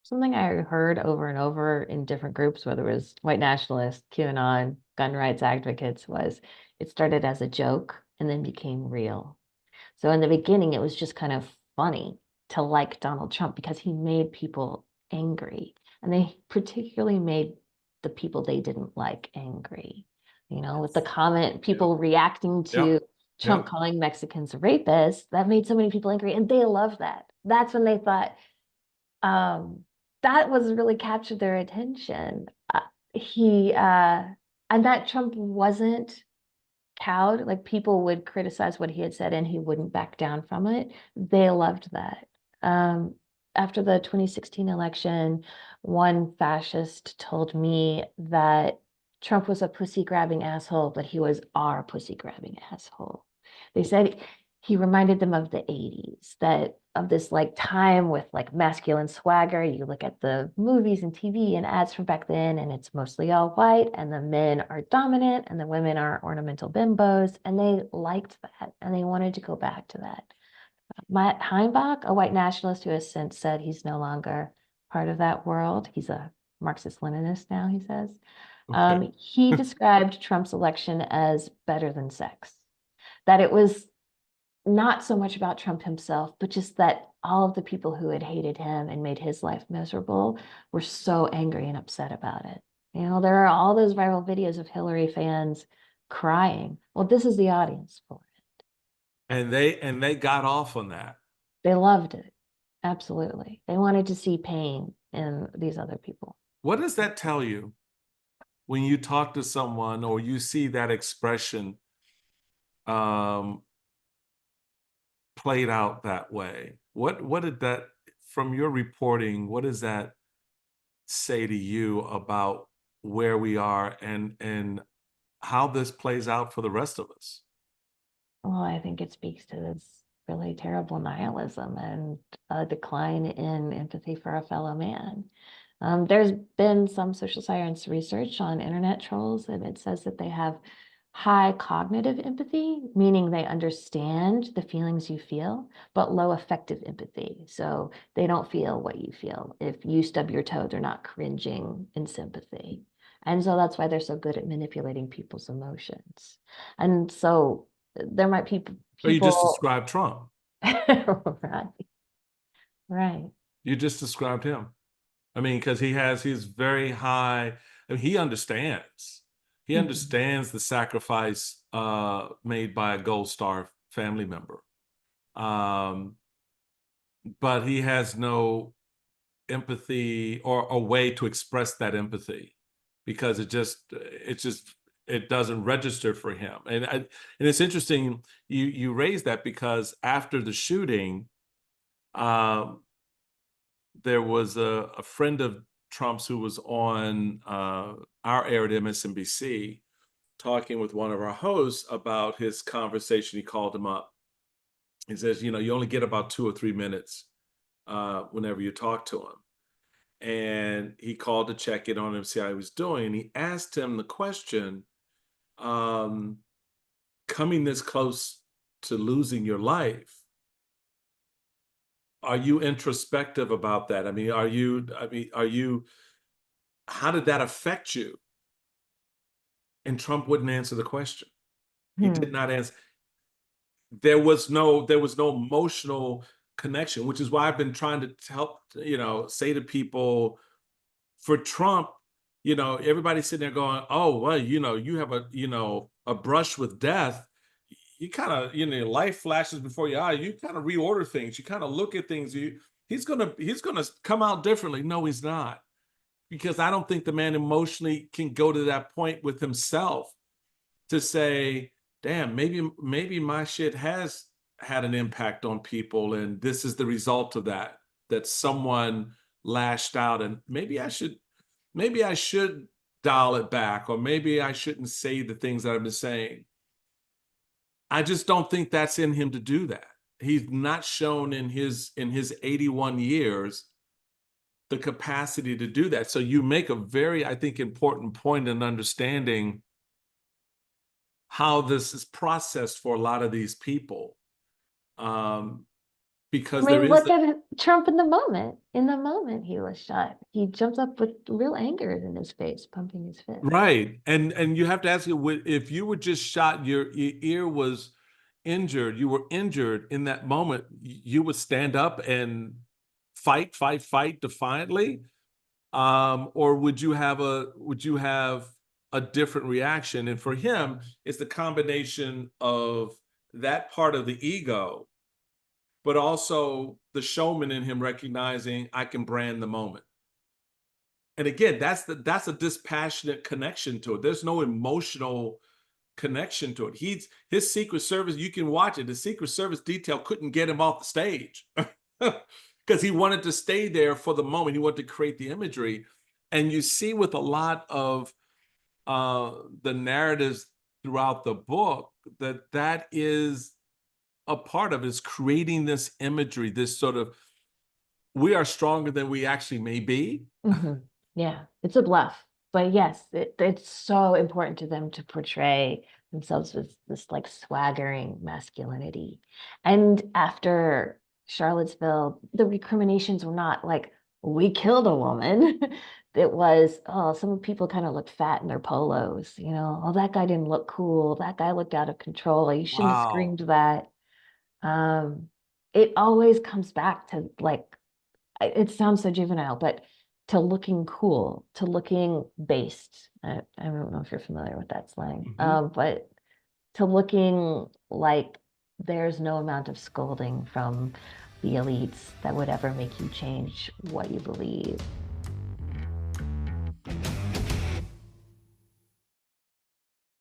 something I heard over and over in different groups, whether it was white nationalists, QAnon, gun rights advocates, was it started as a joke and then became real. So in the beginning, it was just kind of funny to like Donald Trump because he made people angry. And they particularly made the people they didn't like angry. With the comment, Yep. people reacting Yep. to Trump Yep. calling Mexicans rapists, that made so many people angry. And they loved that. That's when they thought, um, that was really captured their attention. He and that Trump wasn't cowed. Like people would criticize what he had said and he wouldn't back down from it. They loved that. Um, After the 2016 election, one fascist told me that Trump was a pussy grabbing asshole, but he was our pussy grabbing asshole. They said he reminded them of the 80s, that of this like time with like masculine swagger. You look at the movies and TV and ads from back then, and it's mostly all white, and the men are dominant and the women are ornamental bimbos. And they liked that and they wanted to go back to that. Matt Heimbach, a white nationalist who has since said he's no longer part of that world. He's a Marxist-Leninist now, he says. Okay. He described Trump's election as better than sex, that it was not so much about Trump himself, but just that all of the people who had hated him and made his life miserable were so angry and upset about it. There are all those viral videos of Hillary fans crying. Well, this is the audience for it. And they got off on that. They loved it. Absolutely. They wanted to see pain in these other people. What does that tell you when you talk to someone or you see that expression um, played out that way? What did that, from your reporting, what does that say to you about where we are and how this plays out for the rest of us? Well, I think it speaks to this really terrible nihilism and a decline in empathy for a fellow man. There's been some social science research on internet trolls, and it says that they have high cognitive empathy, meaning they understand the feelings you feel, but low affective empathy. So they don't feel what you feel. If you stub your toe, they're not cringing in sympathy. And so that's why they're so good at manipulating people's emotions. And so there might be Or you just people, described Trump. right, right. You just described him. I mean, because he's very high. I mean, he understands. He Mhm. understands the sacrifice made by a Gold Star family member. Um, but he has no empathy or a way to express that empathy because it doesn't register for him. And it's interesting you raise that because after the shooting, um, there was a friend of Trump's who was on our air at MSNBC talking with one of our hosts about his conversation. He called him up. He says, you only get about 2 or 3 minutes whenever you talk to him. And he called to check in on him, see how he was doing. And he asked him the question, um, coming this close to losing your life, are you introspective about that? How did that affect you? And Trump wouldn't answer the question. He did Hmm. not answer. There was no emotional connection, which is why I've been trying to help, say to people, for Trump, everybody's sitting there going, oh, well, you have a brush with death. You kind of, life flashes before your eyes. You kind of reorder things. You kind of look at things. He's gonna come out differently. No, he's not. Because I don't think the man emotionally can go to that point with himself to say, damn, maybe my shit has had an impact on people, and this is the result of that someone lashed out, and maybe I should dial it back, or maybe I shouldn't say the things that I've been saying. I just don't think that's in him to do that. He's not shown in his 81 years the capacity to do that. So you make a very, I think, important point in understanding how this is processed for a lot of these people. Um, I because there mean, is look at Trump in the moment. In the moment he was shot, he jumped up with real anger in his face, pumping his fist. right. And you have to ask you, if you were just shot, your ear was injured, you were injured in that moment, you would stand up and fight defiantly, or would you have a different reaction? And for him, it's the combination of that part of the ego, but also the showman in him recognizing I can brand the moment. And again, that's a dispassionate connection to it. There's no emotional connection to it. His Secret Service, you can watch it. The Secret Service detail couldn't get him off the stage because he wanted to stay there for the moment. He wanted to create the imagery. And you see with a lot of the narratives throughout the book that is a part of it, is creating this imagery, this sort of, we are stronger than we actually may be. Yeah, it's a bluff. But yes, it's so important to them to portray themselves with this like swaggering masculinity. And after Charlottesville, the recriminations were not like, we killed a woman. It was, oh, some people kind of looked fat in their polos, you know, oh, that guy didn't look cool. That guy looked out of control. You shouldn't have Wow. screamed that. Um, it always comes back to like, it sounds so juvenile, but to looking cool, to looking based. I don't know if you're familiar with that slang, Mhm. but to looking like there's no amount of scolding from the elites that would ever make you change what you believe.